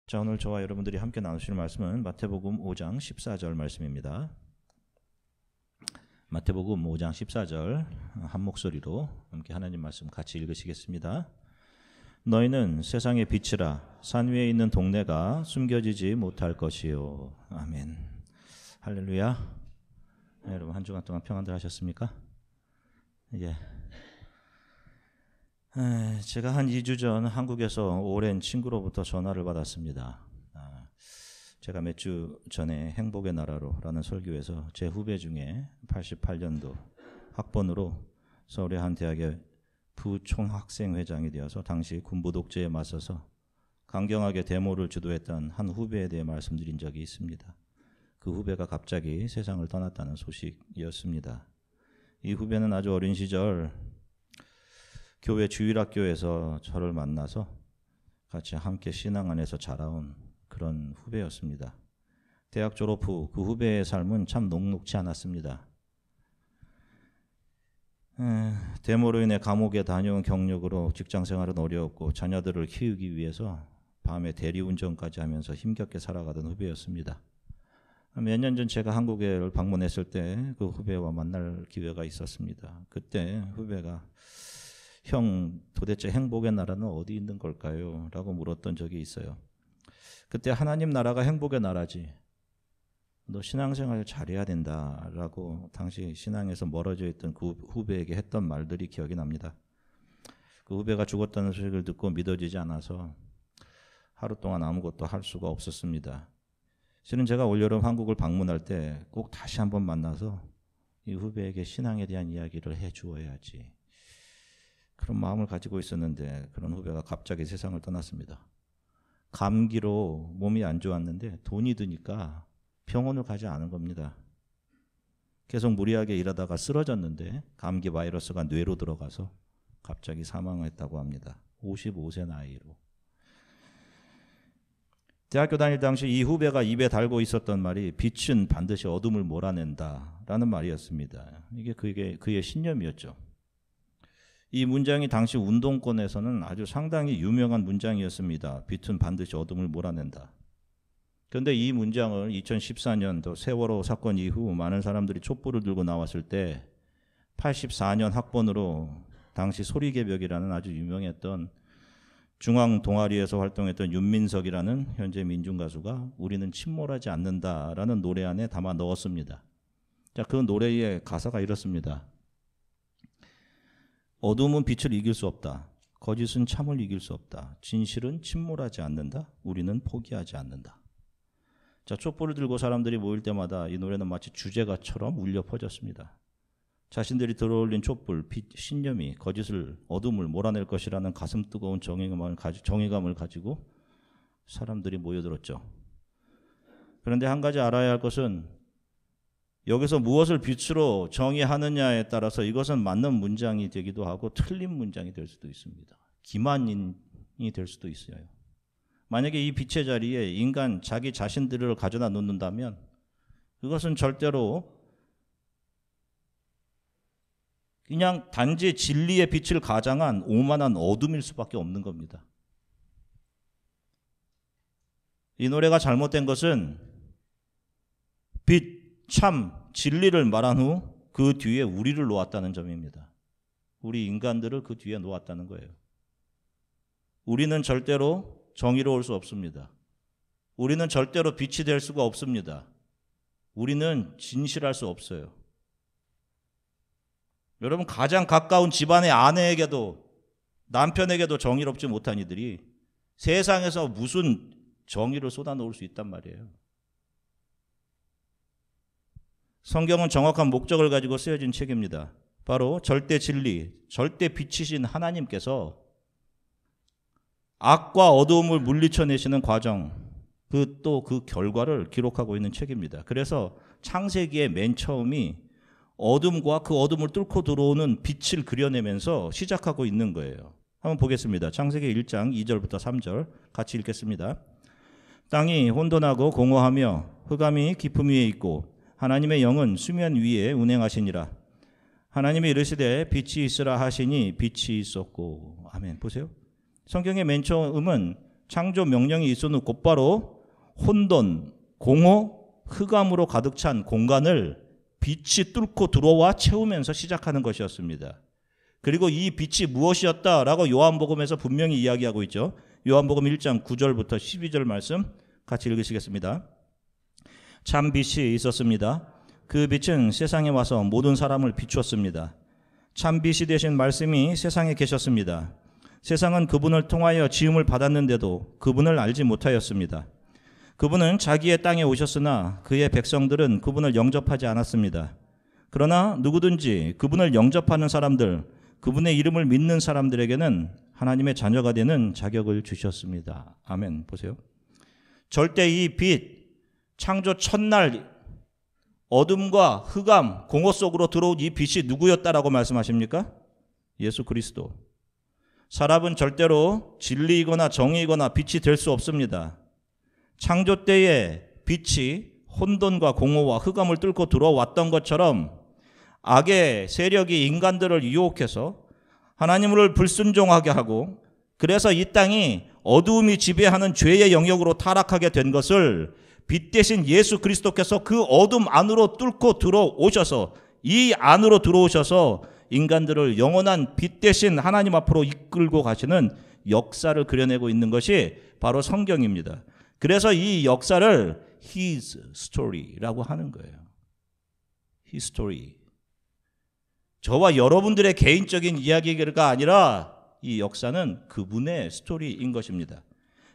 자, 오늘 저와 여러분들이 함께 나누실 말씀은 마태복음 5장 14절 말씀입니다. 마태복음 5장 14절 한 목소리로 함께 하나님 말씀 같이 읽으시겠습니다. 너희는 세상의 빛이라. 산 위에 있는 동네가 숨겨지지 못할 것이요. 아멘. 할렐루야. 네, 여러분 한 주간 동안 평안들 하셨습니까? 제가 한 2주 전 한국에서 오랜 친구로부터 전화를 받았습니다. 제가 몇 주 전에 행복의 나라로라는 설교에서 제 후배 중에 88년도 학번으로 서울의 한 대학의 부총학생회장이 되어서 당시 군부 독재에 맞서서 강경하게 데모를 주도했던 한 후배에 대해 말씀드린 적이 있습니다. 그 후배가 갑자기 세상을 떠났다는 소식이었습니다. 이 후배는 아주 어린 시절 교회 주일학교에서 저를 만나서 같이 함께 신앙 안에서 자라온 그런 후배였습니다. 대학 졸업 후 그 후배의 삶은 참 녹록지 않았습니다. 데모로 인해 감옥에 다녀온 경력으로 직장생활은 어려웠고 자녀들을 키우기 위해서 밤에 대리운전까지 하면서 힘겹게 살아가던 후배였습니다. 몇 년 전 제가 한국에 방문했을 때 그 후배와 만날 기회가 있었습니다. 그때 후배가 형, 도대체 행복의 나라는 어디 있는 걸까요? 라고 물었던 적이 있어요. 그때 하나님 나라가 행복의 나라지. 너 신앙생활 잘해야 된다. 라고 당시 신앙에서 멀어져 있던 그 후배에게 했던 말들이 기억이 납니다. 그 후배가 죽었다는 소식을 듣고 믿어지지 않아서 하루 동안 아무것도 할 수가 없었습니다. 실은 제가 올여름 한국을 방문할 때 꼭 다시 한번 만나서 이 후배에게 신앙에 대한 이야기를 해주어야지. 그런 마음을 가지고 있었는데 그런 후배가 갑자기 세상을 떠났습니다. 감기로 몸이 안 좋았는데 돈이 드니까 병원을 가지 않은 겁니다. 계속 무리하게 일하다가 쓰러졌는데 감기 바이러스가 뇌로 들어가서 갑자기 사망했다고 합니다. 55세 나이로. 대학교 다닐 당시 이 후배가 입에 달고 있었던 말이 빛은 반드시 어둠을 몰아낸다라는 말이었습니다. 이게 그의 신념이었죠. 이 문장이 당시 운동권에서는 아주 상당히 유명한 문장이었습니다. 빛은 반드시 어둠을 몰아낸다. 그런데 이 문장을 2014년도 세월호 사건 이후 많은 사람들이 촛불을 들고 나왔을 때 84년 학번으로 당시 소리개벽이라는 아주 유명했던 중앙 동아리에서 활동했던 윤민석이라는 현재 민중가수가 우리는 침몰하지 않는다라는 노래 안에 담아 넣었습니다. 자, 그 노래의 가사가 이렇습니다. 어둠은 빛을 이길 수 없다. 거짓은 참을 이길 수 없다. 진실은 침몰하지 않는다. 우리는 포기하지 않는다. 자, 촛불을 들고 사람들이 모일 때마다 이 노래는 마치 주제가처럼 울려 퍼졌습니다. 자신들이 들어올린 촛불, 빛, 신념이 거짓을, 어둠을 몰아낼 것이라는 가슴 뜨거운 정의감을 가지고 사람들이 모여들었죠. 그런데 한 가지 알아야 할 것은 여기서 무엇을 빛으로 정의하느냐에 따라서 이것은 맞는 문장이 되기도 하고 틀린 문장이 될 수도 있습니다. 기만인이 될 수도 있어요. 만약에 이 빛의 자리에 인간 자기 자신들을 가져다 놓는다면 그것은 절대로 그냥 단지 진리의 빛을 가장한 오만한 어둠일 수밖에 없는 겁니다. 이 노래가 잘못된 것은 빛, 참, 진리를 말한 후 그 뒤에 우리를 놓았다는 점입니다. 우리 인간들을 그 뒤에 놓았다는 거예요. 우리는 절대로 정의로울 수 없습니다. 우리는 절대로 빛이 될 수가 없습니다. 우리는 진실할 수 없어요. 여러분, 가장 가까운 집안의 아내에게도 남편에게도 정의롭지 못한 이들이 세상에서 무슨 정의를 쏟아놓을 수 있단 말이에요. 성경은 정확한 목적을 가지고 쓰여진 책입니다. 바로 절대 진리, 절대 빛이신 하나님께서 악과 어두움을 물리쳐내시는 과정, 그 결과를 기록하고 있는 책입니다. 그래서 창세기의 맨 처음이 어둠과 그 어둠을 뚫고 들어오는 빛을 그려내면서 시작하고 있는 거예요. 한번 보겠습니다. 창세기 1장 2절부터 3절 같이 읽겠습니다. 땅이 혼돈하고 공허하며 흑암이 깊음 위에 있고 하나님의 영은 수면 위에 운행하시니라. 하나님이 이르시되 빛이 있으라 하시니 빛이 있었고. 아멘. 보세요. 성경의 맨 처음은 창조 명령이 있은 후 곧바로 혼돈, 공허, 흑암으로 가득 찬 공간을 빛이 뚫고 들어와 채우면서 시작하는 것이었습니다. 그리고 이 빛이 무엇이었다라고 요한복음에서 분명히 이야기하고 있죠. 요한복음 1장 9절부터 12절 말씀 같이 읽으시겠습니다. 참 빛이 있었습니다. 그 빛은 세상에 와서 모든 사람을 비추었습니다. 참 빛이 되신 말씀이 세상에 계셨습니다. 세상은 그분을 통하여 지음을 받았는데도 그분을 알지 못하였습니다. 그분은 자기의 땅에 오셨으나 그의 백성들은 그분을 영접하지 않았습니다. 그러나 누구든지 그분을 영접하는 사람들, 그분의 이름을 믿는 사람들에게는 하나님의 자녀가 되는 자격을 주셨습니다. 아멘. 보세요. 절대 이 빛, 창조 첫날 어둠과 흑암, 공허 속으로 들어온 이 빛이 누구였다라고 말씀하십니까? 예수 그리스도. 사람은 절대로 진리이거나 정의이거나 빛이 될 수 없습니다. 창조 때에 빛이 혼돈과 공허와 흑암을 뚫고 들어왔던 것처럼 악의 세력이 인간들을 유혹해서 하나님을 불순종하게 하고, 그래서 이 땅이 어두움이 지배하는 죄의 영역으로 타락하게 된 것을 빛 대신 예수 그리스도께서 그 어둠 안으로 뚫고 들어오셔서, 이 안으로 들어오셔서 인간들을 영원한 빛 대신 하나님 앞으로 이끌고 가시는 역사를 그려내고 있는 것이 바로 성경입니다. 그래서 이 역사를 His Story라고 하는 거예요. His Story. 저와 여러분들의 개인적인 이야기가 아니라 이 역사는 그분의 스토리인 것입니다.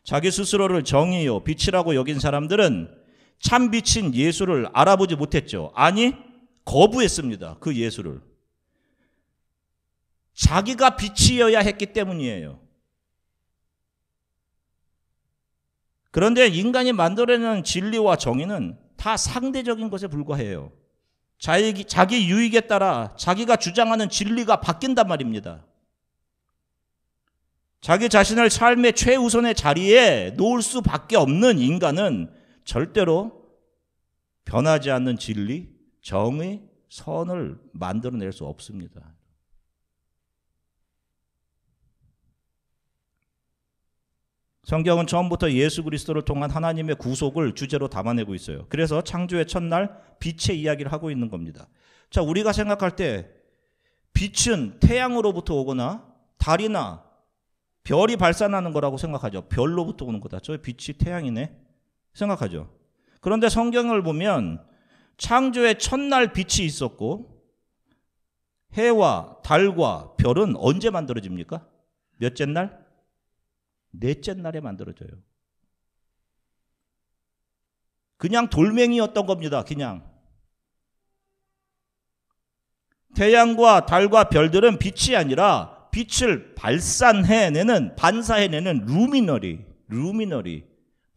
자기 스스로를 정의요 빛이라고 여긴 사람들은 참 빛인 예수를 알아보지 못했죠. 아니, 거부했습니다. 그 예수를. 자기가 빛이어야 했기 때문이에요. 그런데 인간이 만들어내는 진리와 정의는 다 상대적인 것에 불과해요. 자기 유익에 따라 자기가 주장하는 진리가 바뀐단 말입니다. 자기 자신을 삶의 최우선의 자리에 놓을 수밖에 없는 인간은 절대로 변하지 않는 진리, 정의, 선을 만들어낼 수 없습니다. 성경은 처음부터 예수 그리스도를 통한 하나님의 구속을 주제로 담아내고 있어요. 그래서 창조의 첫날 빛의 이야기를 하고 있는 겁니다. 자, 우리가 생각할 때 빛은 태양으로부터 오거나 달이나 별이 발산하는 거라고 생각하죠. 별로부터 오는 거다. 저 빛이 태양이네 생각하죠. 그런데 성경을 보면 창조의 첫날 빛이 있었고 해와 달과 별은 언제 만들어집니까? 몇째 날? 넷째 날에 만들어져요. 그냥 돌멩이였던 겁니다. 그냥. 태양과 달과 별들은 빛이 아니라 빛을 발산해내는, 반사해내는 루미너리,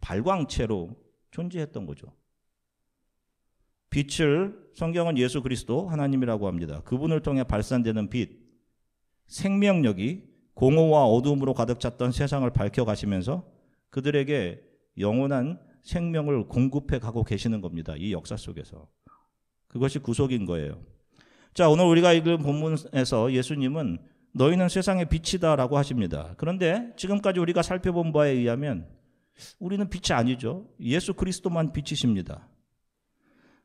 발광체로 존재했던 거죠. 빛을 성경은 예수 그리스도 하나님이라고 합니다. 그분을 통해 발산되는 빛, 생명력이 공허와 어두움으로 가득 찼던 세상을 밝혀가시면서 그들에게 영원한 생명을 공급해 가고 계시는 겁니다. 이 역사 속에서. 그것이 구속인 거예요. 자, 오늘 우리가 읽은 본문에서 예수님은 너희는 세상의 빛이다라고 하십니다. 그런데 지금까지 우리가 살펴본 바에 의하면 우리는 빛이 아니죠. 예수 그리스도만 빛이십니다.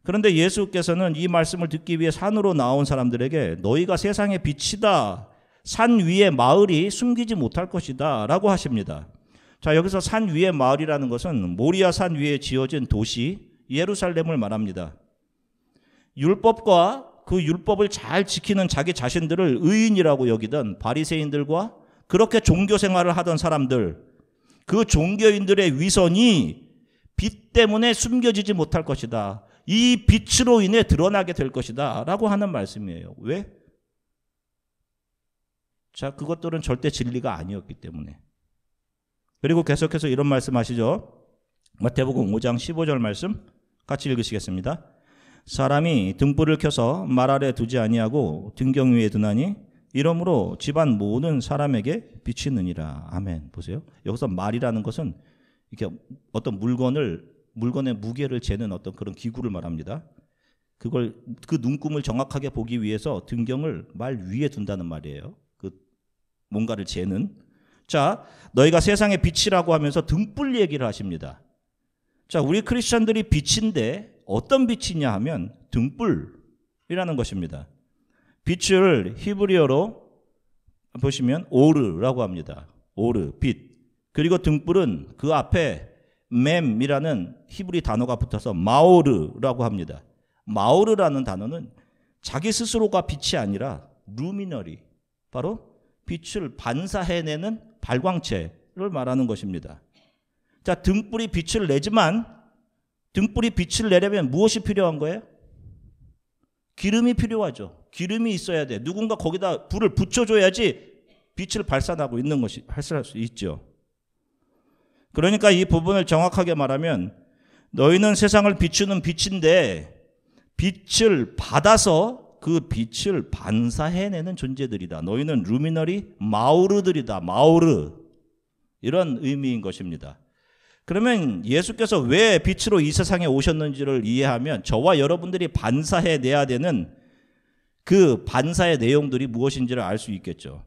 그런데 예수께서는 이 말씀을 듣기 위해 산으로 나온 사람들에게 너희가 세상의 빛이다, 산 위의 마을이 숨기지 못할 것이다 라고 하십니다. 자, 여기서 산 위의 마을이라는 것은 모리아 산 위에 지어진 도시 예루살렘을 말합니다. 율법과 그 율법을 잘 지키는 자기 자신들을 의인이라고 여기던 바리새인들과 그렇게 종교 생활을 하던 사람들, 그 종교인들의 위선이 빛 때문에 숨겨지지 못할 것이다. 이 빛으로 인해 드러나게 될 것이다 라고 하는 말씀이에요. 왜? 자, 그것들은 절대 진리가 아니었기 때문에. 그리고 계속해서 이런 말씀하시죠. 마태복음 5장 15절 말씀 같이 읽으시겠습니다. 사람이 등불을 켜서 말 아래 두지 아니하고 등경 위에 두나니 이러므로 집안 모든 사람에게 비치느니라. 아멘. 보세요. 여기서 말이라는 것은 이렇게 어떤 물건의 무게를 재는 어떤 그런 기구를 말합니다. 그 눈금을 정확하게 보기 위해서 등경을 말 위에 둔다는 말이에요. 그 뭔가를 재는. 자, 너희가 세상의 빛이라고 하면서 등불 얘기를 하십니다. 자, 우리 크리스천들이 빛인데 어떤 빛이냐 하면 등불이라는 것입니다. 빛을 히브리어로 보시면 오르라고 합니다. 오르, 빛. 그리고 등불은 그 앞에 맴이라는 히브리 단어가 붙어서 마오르라고 합니다. 마오르라는 단어는 자기 스스로가 빛이 아니라 루미너리, 바로 빛을 반사해내는 발광체를 말하는 것입니다. 자, 등불이 빛을 내지만 등불이 빛을 내려면 무엇이 필요한 거예요? 기름이 필요하죠. 기름이 있어야 돼. 누군가 거기다 불을 붙여줘야지 빛을 발산하고 있는 것이 발산할 수 있죠. 그러니까 이 부분을 정확하게 말하면 너희는 세상을 비추는 빛인데 빛을 받아서 그 빛을 반사해내는 존재들이다. 너희는 루미너리 마우르들이다. 마우르. 이런 의미인 것입니다. 그러면 예수께서 왜 빛으로 이 세상에 오셨는지를 이해하면 저와 여러분들이 반사해내야 되는 그 반사의 내용들이 무엇인지를 알 수 있겠죠.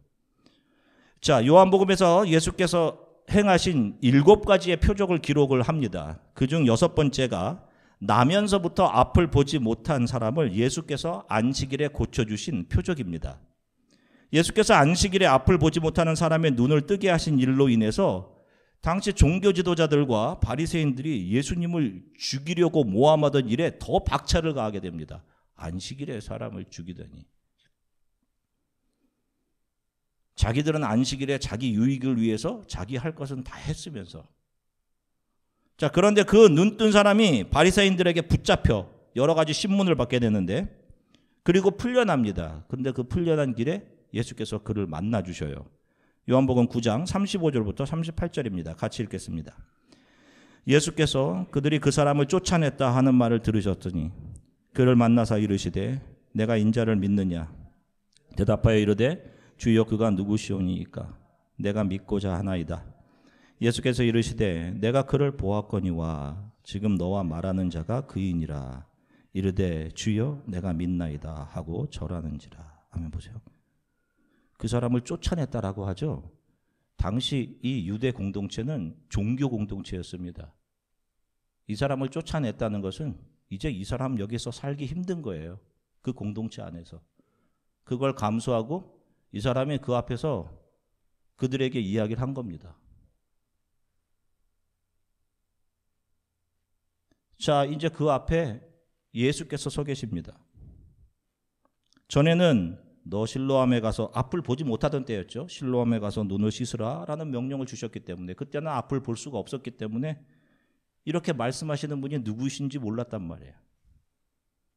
자, 요한복음에서 예수께서 행하신 7가지의 표적을 기록을 합니다. 그중 6번째가 나면서부터 앞을 보지 못한 사람을 예수께서 안식일에 고쳐주신 표적입니다. 예수께서 안식일에 앞을 보지 못하는 사람의 눈을 뜨게 하신 일로 인해서 당시 종교 지도자들과 바리새인들이 예수님을 죽이려고 모함하던 일에 더 박차를 가하게 됩니다. 안식일에 사람을 죽이더니. 자기들은 안식일에 자기 유익을 위해서 자기 할 것은 다 했으면서. 자, 그런데 그 눈뜬 사람이 바리새인들에게 붙잡혀 여러 가지 신문을 받게 되는데 그리고 풀려납니다. 그런데 그 풀려난 길에 예수께서 그를 만나 주셔요. 요한복음 9장 35절부터 38절입니다. 같이 읽겠습니다. 예수께서 그들이 그 사람을 쫓아냈다 하는 말을 들으셨더니 그를 만나사 이르시되 내가 인자를 믿느냐? 대답하여 이르되 주여 그가 누구시오니이까? 내가 믿고자 하나이다. 예수께서 이르시되 내가 그를 보았거니와 지금 너와 말하는 자가 그이니라. 이르되 주여 내가 믿나이다 하고 절하는지라. 아멘. 보세요. 그 사람을 쫓아냈다라고 하죠. 당시 이 유대 공동체는 종교 공동체였습니다. 이 사람을 쫓아냈다는 것은 이제 이 사람 여기서 살기 힘든 거예요. 그 공동체 안에서. 그걸 감수하고 이 사람이 그 앞에서 그들에게 이야기를 한 겁니다. 자, 이제 그 앞에 예수께서 서 계십니다. 전에는 너 실로암에 가서 앞을 보지 못하던 때였죠. 실로암에 가서 눈을 씻으라 라는 명령을 주셨기 때문에 그때는 앞을 볼 수가 없었기 때문에 이렇게 말씀하시는 분이 누구신지 몰랐단 말이에요.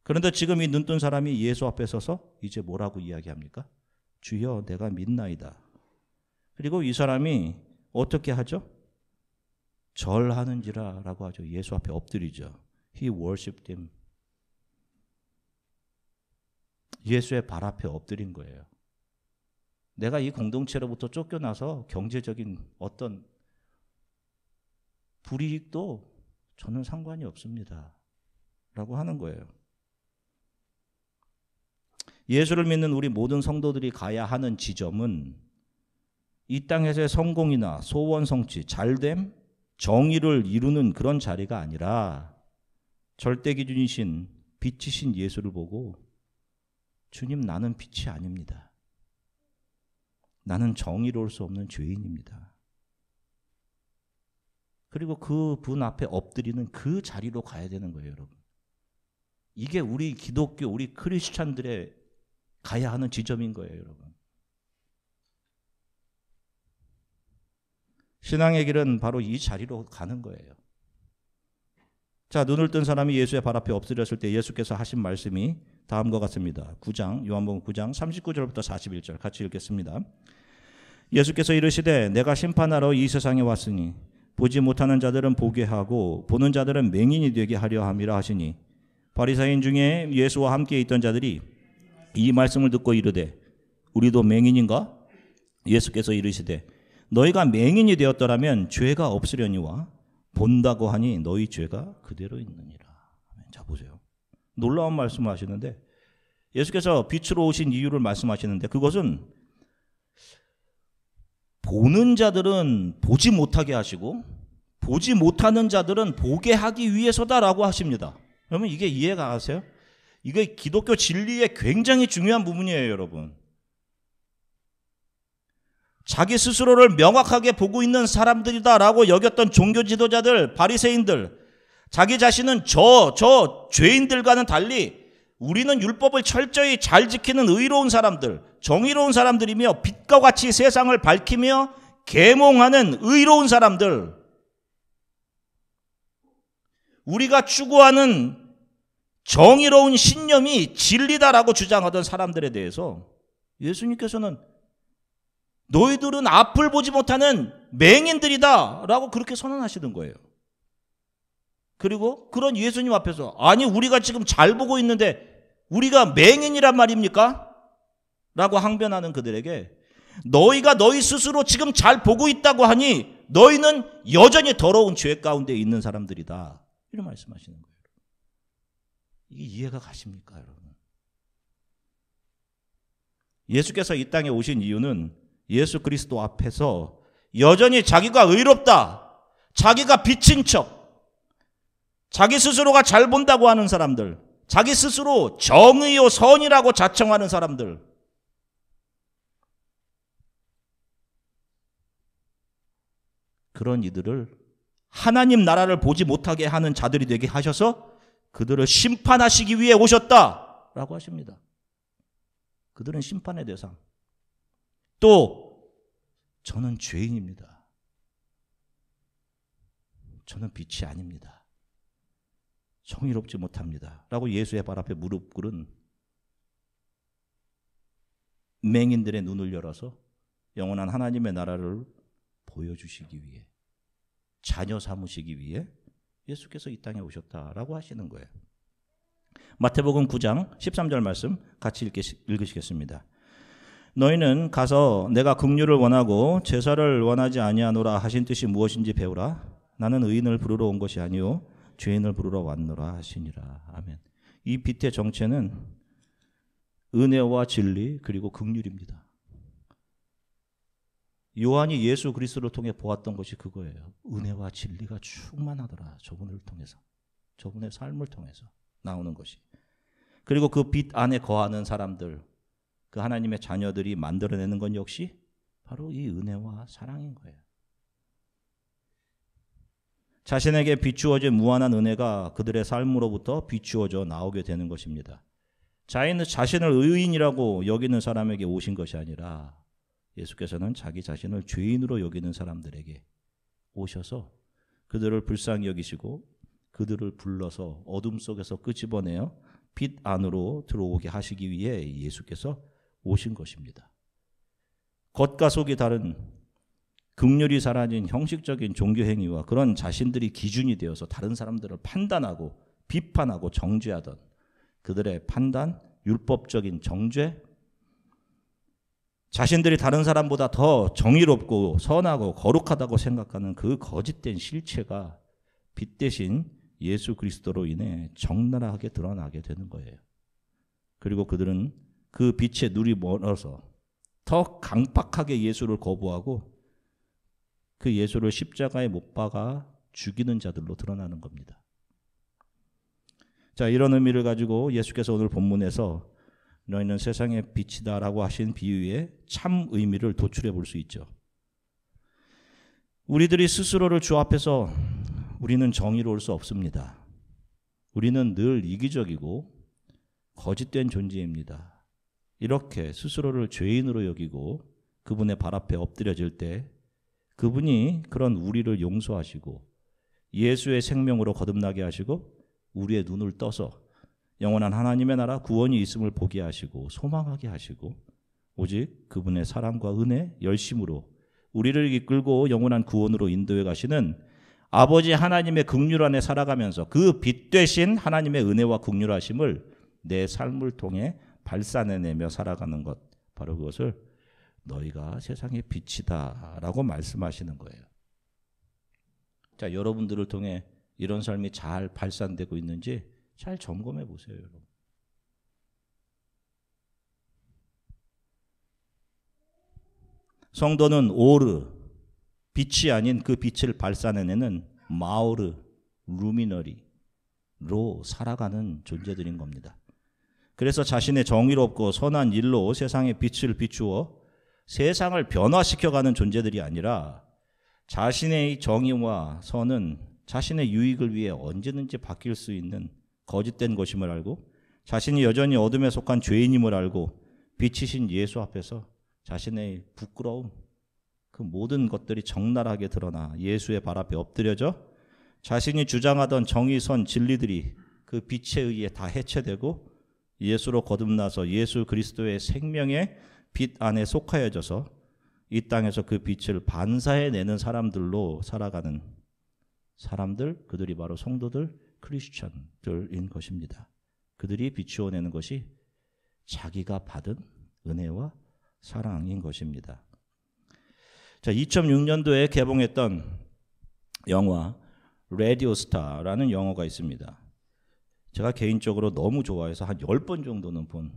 그런데 지금 이 눈뜬 사람이 예수 앞에 서서 이제 뭐라고 이야기합니까? 주여 내가 믿나이다. 그리고 이 사람이 어떻게 하죠? 절하는지라 라고 하죠. 예수 앞에 엎드리죠. He worshipped him. 예수의 발 앞에 엎드린 거예요. 내가 이 공동체로부터 쫓겨나서 경제적인 어떤 불이익도 저는 상관이 없습니다. 라고 하는 거예요. 예수를 믿는 우리 모든 성도들이 가야 하는 지점은 이 땅에서의 성공이나 소원 성취, 잘됨, 정의를 이루는 그런 자리가 아니라 절대 기준이신 빛이신 예수를 보고 주님 나는 빛이 아닙니다. 나는 정의로울 수 없는 죄인입니다. 그리고 그 분 앞에 엎드리는 그 자리로 가야 되는 거예요, 여러분. 이게 우리 기독교, 우리 크리스찬들의 가야 하는 지점인 거예요, 여러분. 신앙의 길은 바로 이 자리로 가는 거예요. 자, 눈을 뜬 사람이 예수의 발 앞에 엎드렸을 때 예수께서 하신 말씀이 다음과 같습니다. 9장, 요한복음 9장 39절부터 41절 같이 읽겠습니다. 예수께서 이르시되 내가 심판하러 이 세상에 왔으니 보지 못하는 자들은 보게 하고 보는 자들은 맹인이 되게 하려 함이라 하시니 바리새인 중에 예수와 함께 있던 자들이 이 말씀을 듣고 이르되 우리도 맹인인가? 예수께서 이르시되 너희가 맹인이 되었더라면 죄가 없으려니와 본다고 하니 너희 죄가 그대로 있느니라. 자, 보세요. 놀라운 말씀을 하시는데 예수께서 빛으로 오신 이유를 말씀하시는데 그것은 보는 자들은 보지 못하게 하시고 보지 못하는 자들은 보게 하기 위해서다라고 하십니다. 여러분 이게 이해가 가세요? 이게 기독교 진리의 굉장히 중요한 부분이에요, 여러분. 자기 스스로를 명확하게 보고 있는 사람들이다라고 여겼던 종교 지도자들, 바리새인들, 자기 자신은 저 죄인들과는 달리 우리는 율법을 철저히 잘 지키는 의로운 사람들, 정의로운 사람들이며 빛과 같이 세상을 밝히며 계몽하는 의로운 사람들, 우리가 추구하는 정의로운 신념이 진리다라고 주장하던 사람들에 대해서 예수님께서는 너희들은 앞을 보지 못하는 맹인들이다 라고 그렇게 선언하시는 거예요. 그리고 그런 예수님 앞에서 아니 우리가 지금 잘 보고 있는데 우리가 맹인이란 말입니까? 라고 항변하는 그들에게 너희가 너희 스스로 지금 잘 보고 있다고 하니 너희는 여전히 더러운 죄 가운데 있는 사람들이다. 이런 말씀하시는 거예요. 이게 이해가 가십니까, 여러분? 예수께서 이 땅에 오신 이유는 예수 그리스도 앞에서 여전히 자기가 의롭다, 자기가 빛인 척, 자기 스스로가 잘 본다고 하는 사람들, 자기 스스로 정의요 선이라고 자청하는 사람들, 그런 이들을 하나님 나라를 보지 못하게 하는 자들이 되게 하셔서 그들을 심판하시기 위해 오셨다라고 하십니다. 그들은 심판의 대상. 또 저는 죄인입니다. 저는 빛이 아닙니다. 정의롭지 못합니다. 라고 예수의 발 앞에 무릎 꿇은 맹인들의 눈을 열어서 영원한 하나님의 나라를 보여주시기 위해, 자녀 삼으시기 위해 예수께서 이 땅에 오셨다라고 하시는 거예요. 마태복음 9장 13절 말씀 같이 읽으시겠습니다. 너희는 가서 내가 긍휼을 원하고 제사를 원하지 아니하노라 하신 뜻이 무엇인지 배우라. 나는 의인을 부르러 온 것이 아니요 죄인을 부르러 왔노라 하시니라. 아멘. 이 빛의 정체는 은혜와 진리 그리고 긍휼입니다. 요한이 예수 그리스도를 통해 보았던 것이 그거예요. 은혜와 진리가 충만하더라. 저분을 통해서, 저분의 삶을 통해서 나오는 것이. 그리고 그 빛 안에 거하는 사람들, 그 하나님의 자녀들이 만들어내는 건 역시 바로 이 은혜와 사랑인 거예요. 자신에게 비추어진 무한한 은혜가 그들의 삶으로부터 비추어져 나오게 되는 것입니다. 자신을 의인이라고 여기는 사람에게 오신 것이 아니라 예수께서는 자기 자신을 죄인으로 여기는 사람들에게 오셔서 그들을 불쌍히 여기시고 그들을 불러서 어둠 속에서 끄집어내어 빛 안으로 들어오게 하시기 위해 예수께서 오신 것입니다. 겉과 속이 다른 긍휼이 사라진 형식적인 종교 행위와 그런 자신들이 기준이 되어서 다른 사람들을 판단하고 비판하고 정죄하던 그들의 판단, 율법적인 정죄, 자신들이 다른 사람보다 더 정의롭고 선하고 거룩하다고 생각하는 그 거짓된 실체가 빛 대신 예수 그리스도로 인해 적나라하게 드러나게 되는 거예요. 그리고 그들은 그 빛에 눈이 멀어서 더 강팍하게 예수를 거부하고 그 예수를 십자가에 못 박아 죽이는 자들로 드러나는 겁니다. 자, 이런 의미를 가지고 예수께서 오늘 본문에서 너희는 세상의 빛이다라고 하신 비유의 참 의미를 도출해 볼 수 있죠. 우리들이 스스로를 주 앞에서 우리는 정의로울 수 없습니다. 우리는 늘 이기적이고 거짓된 존재입니다. 이렇게 스스로를 죄인으로 여기고 그분의 발 앞에 엎드려질 때 그분이 그런 우리를 용서하시고 예수의 생명으로 거듭나게 하시고 우리의 눈을 떠서 영원한 하나님의 나라 구원이 있음을 보게 하시고 소망하게 하시고 오직 그분의 사랑과 은혜, 열심으로 우리를 이끌고 영원한 구원으로 인도해 가시는 아버지 하나님의 긍휼 안에 살아가면서 그 빛 되신 하나님의 은혜와 긍휼하심을 내 삶을 통해 발산해내며 살아가는 것, 바로 그것을 너희가 세상의 빛이다 라고 말씀하시는 거예요. 자, 여러분들을 통해 이런 삶이 잘 발산되고 있는지 잘 점검해 보세요, 여러분. 성도는 오르, 빛이 아닌 그 빛을 발산해내는 마오르, 루미너리로 살아가는 존재들인 겁니다. 그래서 자신의 정의롭고 선한 일로 세상에 빛을 비추어 세상을 변화시켜가는 존재들이 아니라 자신의 정의와 선은 자신의 유익을 위해 언제든지 바뀔 수 있는 거짓된 것임을 알고 자신이 여전히 어둠에 속한 죄인임을 알고 빛이신 예수 앞에서 자신의 부끄러움, 그 모든 것들이 적나라하게 드러나 예수의 발 앞에 엎드려져 자신이 주장하던 정의, 선, 진리들이 그 빛에 의해 다 해체되고 예수로 거듭나서 예수 그리스도의 생명의 빛 안에 속하여져서 이 땅에서 그 빛을 반사해내는 사람들로 살아가는 사람들, 그들이 바로 성도들, 크리스천들인 것입니다. 그들이 비추어내는 것이 자기가 받은 은혜와 사랑인 것입니다. 자, 2006년도에 개봉했던 영화 라디오 스타라는 영화가 있습니다. 제가 개인적으로 너무 좋아해서 한 10번 정도는 본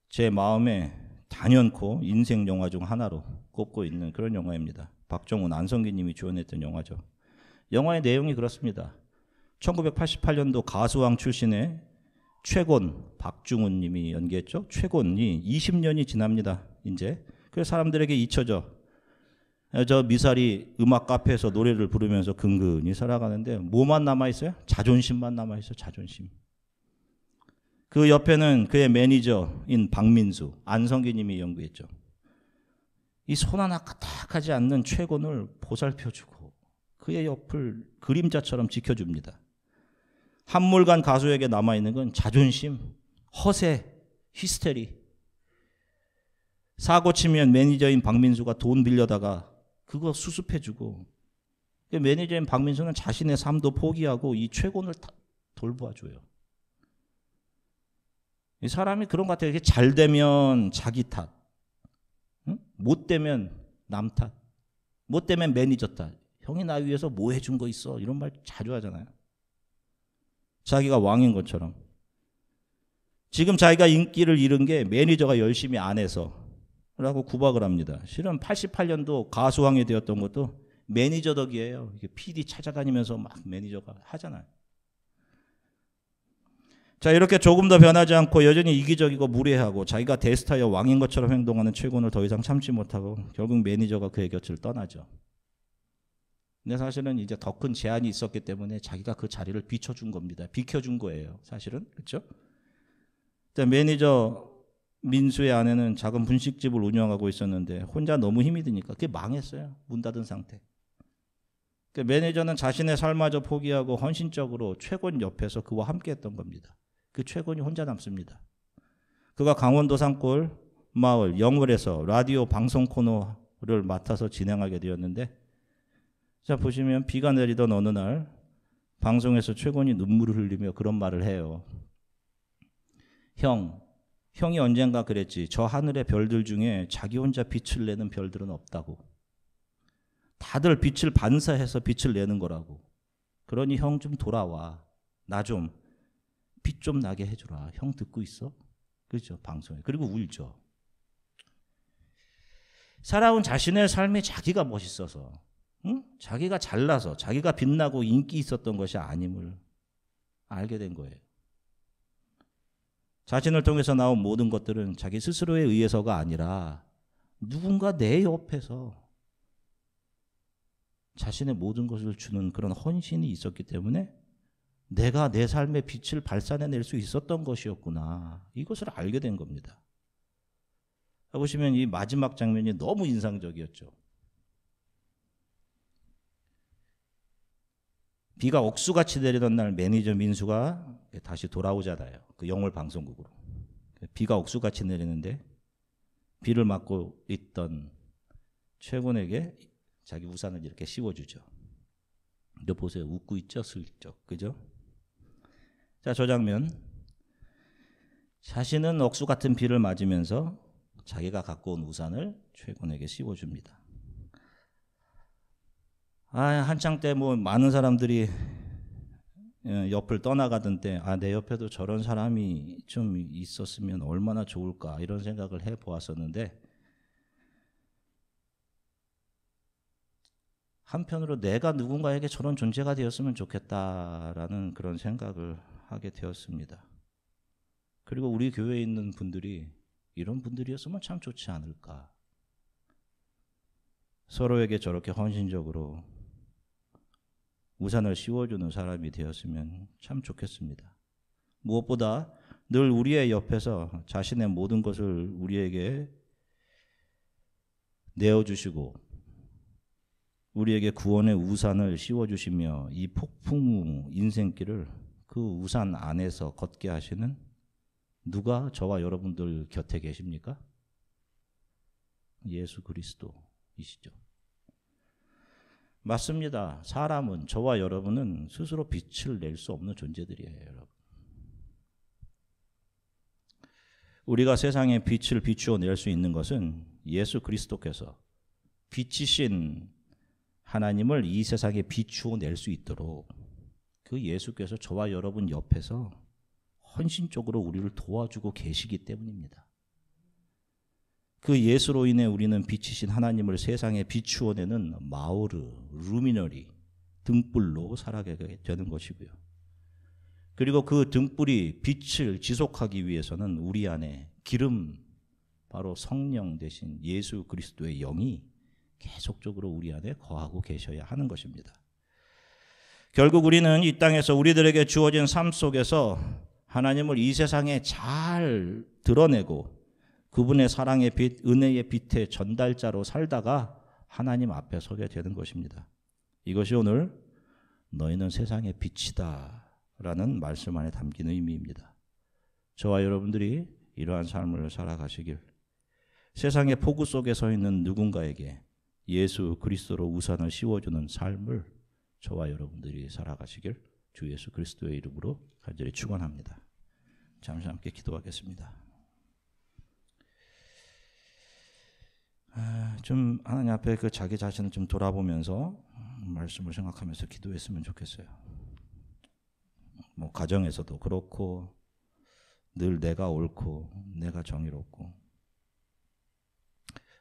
제 마음에 단연코 인생 영화 중 하나로 꼽고 있는 그런 영화입니다. 박정훈, 안성기 님이 주연했던 영화죠. 영화의 내용이 그렇습니다. 1988년도 가수왕 출신의 최곤, 박중훈 님이 연기했죠. 최곤이 20년이 지납니다. 이제. 그래서 사람들에게 잊혀져. 저 미사리 음악 카페에서 노래를 부르면서 근근히 살아가는데 뭐만 남아있어요? 자존심만 남아있어요. 자존심. 그 옆에는 그의 매니저인 박민수, 안성기 님이 연구했죠. 이 손 하나 까딱하지 않는 최곤을 보살펴주고 그의 옆을 그림자처럼 지켜줍니다. 한물간 가수에게 남아있는 건 자존심, 허세, 히스테리. 사고 치면 매니저인 박민수가 돈 빌려다가 그거 수습해주고 매니저인 박민수는 자신의 삶도 포기하고 이 최곤을 돌봐줘요. 이 사람이 그런 것 같아요. 이게 잘 되면 자기 탓, 응? 못 되면 남 탓, 못 되면 매니저 탓. 형이 나 위해서 뭐 해준 거 있어? 이런 말 자주 하잖아요. 자기가 왕인 것처럼. 지금 자기가 인기를 잃은 게 매니저가 열심히 안 해서 라고 구박을 합니다. 실은 88년도 가수왕이 되었던 것도 매니저 덕이에요. PD 찾아다니면서 막 매니저가 하잖아요. 자, 이렇게 조금 더 변하지 않고 여전히 이기적이고 무례하고 자기가 대스타여 왕인 것처럼 행동하는 최곤을 더 이상 참지 못하고 결국 매니저가 그의 곁을 떠나죠. 근데 사실은 이제 더 큰 제한이 있었기 때문에 자기가 그 자리를 비춰준 겁니다. 비켜준 거예요. 사실은. 그렇죠? 매니저 민수의 아내는 작은 분식집을 운영하고 있었는데 혼자 너무 힘이 드니까 그게 망했어요. 문 닫은 상태. 매니저는 자신의 삶마저 포기하고 헌신적으로 최곤 옆에서 그와 함께했던 겁니다. 그 최곤이 혼자 남습니다. 그가 강원도 산골 마을 영월에서 라디오 방송 코너를 맡아서 진행하게 되었는데, 자 보시면 비가 내리던 어느 날 방송에서 최곤이 눈물을 흘리며 그런 말을 해요. 형이 언젠가 그랬지. 저 하늘의 별들 중에 자기 혼자 빛을 내는 별들은 없다고. 다들 빛을 반사해서 빛을 내는 거라고. 그러니 형 좀 돌아와. 나 좀 빛 좀 나게 해주라. 형 듣고 있어? 그렇죠. 방송에. 그리고 울죠. 살아온 자신의 삶이 자기가 멋있어서, 응? 자기가 잘나서, 자기가 빛나고 인기 있었던 것이 아님을 알게 된 거예요. 자신을 통해서 나온 모든 것들은 자기 스스로에 의해서가 아니라 누군가 내 옆에서 자신의 모든 것을 주는 그런 헌신이 있었기 때문에 내가 내 삶의 빛을 발산해낼 수 있었던 것이었구나. 이것을 알게 된 겁니다. 보시면 이 마지막 장면이 너무 인상적이었죠. 비가 억수같이 내리던 날 매니저 민수가 다시 돌아오잖아요. 그 영월 방송국으로. 비가 억수같이 내리는데 비를 맞고 있던 최곤에게 자기 우산을 이렇게 씌워주죠. 너 보세요. 웃고 있죠? 슬쩍. 그죠? 자, 저 장면. 자신은 억수 같은 비를 맞으면서 자기가 갖고 온 우산을 최곤에게 씌워줍니다. 한창 때 뭐 많은 사람들이 옆을 떠나가던 때, 내 옆에도 저런 사람이 좀 있었으면 얼마나 좋을까 이런 생각을 해보았었는데, 한편으로 내가 누군가에게 저런 존재가 되었으면 좋겠다라는 그런 생각을 하게 되었습니다. 그리고 우리 교회에 있는 분들이 이런 분들이었으면 참 좋지 않을까. 서로에게 저렇게 헌신적으로 우산을 씌워주는 사람이 되었으면 참 좋겠습니다. 무엇보다 늘 우리의 옆에서 자신의 모든 것을 우리에게 내어주시고 우리에게 구원의 우산을 씌워주시며 이 폭풍 인생길을 그 우산 안에서 걷게 하시는 누가 저와 여러분들 곁에 계십니까? 예수 그리스도이시죠. 맞습니다. 사람은, 저와 여러분은 스스로 빛을 낼 수 없는 존재들이에요, 여러분. 우리가 세상에 빛을 비추어 낼 수 있는 것은 예수 그리스도께서 빛이신 하나님을 이 세상에 비추어 낼 수 있도록 그 예수께서 저와 여러분 옆에서 헌신적으로 우리를 도와주고 계시기 때문입니다. 그 예수로 인해 우리는 빛이신 하나님을 세상에 비추어내는 마우르, 루미너리, 등불로 살아가게 되는 것이고요. 그리고 그 등불이 빛을 지속하기 위해서는 우리 안에 기름, 바로 성령 대신 예수 그리스도의 영이 계속적으로 우리 안에 거하고 계셔야 하는 것입니다. 결국 우리는 이 땅에서 우리들에게 주어진 삶 속에서 하나님을 이 세상에 잘 드러내고 그분의 사랑의 빛, 은혜의 빛의 전달자로 살다가 하나님 앞에 서게 되는 것입니다. 이것이 오늘 너희는 세상의 빛이다 라는 말씀 안에 담긴 의미입니다. 저와 여러분들이 이러한 삶을 살아가시길, 세상의 폭우 속에 서 있는 누군가에게 예수 그리스도로 우산을 씌워주는 삶을 저와 여러분들이 살아가시길 주 예수 그리스도의 이름으로 간절히 축원합니다. 잠시 함께 기도하겠습니다. 좀 하나님 앞에 그 자기 자신을 좀 돌아보면서 말씀을 생각하면서 기도했으면 좋겠어요. 뭐 가정에서도 그렇고 늘 내가 옳고 내가 정의롭고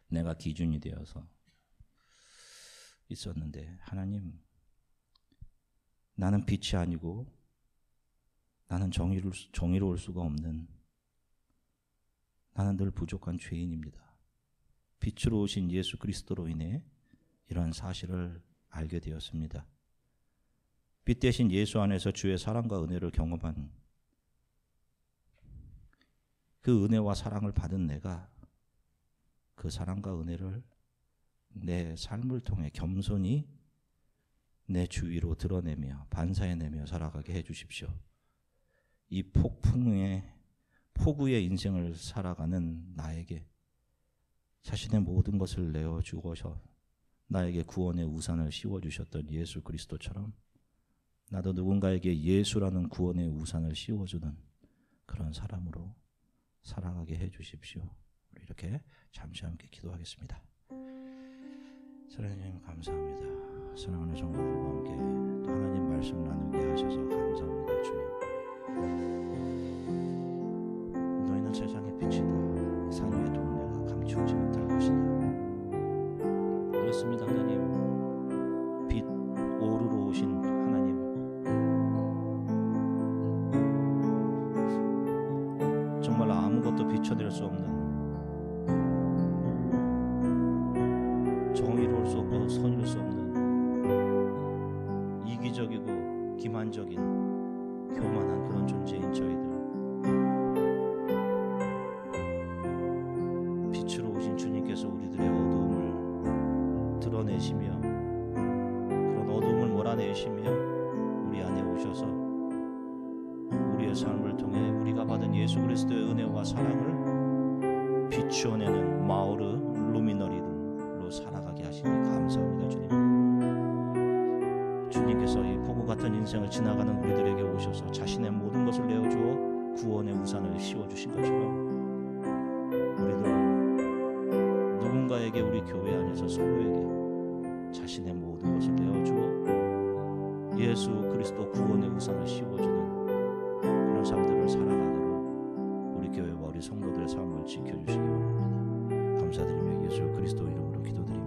내가 기준이 되어서 있었는데, 하나님, 나는 빛이 아니고 나는 정의로울 수가 없는, 나는 늘 부족한 죄인입니다. 빛으로 오신 예수 그리스도로 인해 이러한 사실을 알게 되었습니다. 빛 대신 예수 안에서 주의 사랑과 은혜를 경험한 그 은혜와 사랑을 받은 내가 그 사랑과 은혜를 내 삶을 통해 겸손히 내 주위로 드러내며 반사해내며 살아가게 해주십시오. 이 폭우의 인생을 살아가는 나에게 자신의 모든 것을 내어주고서 나에게 구원의 우산을 씌워주셨던 예수 그리스도처럼 나도 누군가에게 예수라는 구원의 우산을 씌워주는 그런 사람으로 살아가게 해주십시오. 우리 이렇게 잠시 함께 기도하겠습니다. 사랑하님 감사합니다. 사랑하는 성도들과 함께 또 하나님 말씀 나누게 하셔서 감사합니다. 주님, 너희는 세상의 빛이다. 산 위의 동네가 감추지 못할 것이다. 그렇습니다. 하나님, 빛 오르러 오신 하나님, 정말 아무것도 비춰낼 수 없는, 정의로울 수 없고 선일 수 없는, 이기적이고 기만적인 교만한 그런 존재인 저희들, 빛으로 오신 주님께서 우리들의 어두움을 드러내시며 그런 어두움을 몰아내시며 우리 안에 오셔서 우리의 삶을 통해 우리가 받은 예수 그리스도의 은혜와 사랑을 비추어내는 마우르 루미너리들로 살아가게 하시니 감사합니다. 주님, 주님께서 이 폭우 같은 인생을 지나가는 우리들에게 오셔서 자신의 모든 것을 내어주어 구원의 우산을 씌워주신 것처럼 우리도 누군가에게, 우리 교회 안에서 서로에게 자신의 모든 것을 내어주어 예수 그리스도 구원의 우산을 씌워주는 그런 삶들을 살아가도록 우리 교회와 우리 성도들의 삶을 지켜주시기 바랍니다. 감사드리며 예수 그리스도 이름으로 기도드립니다.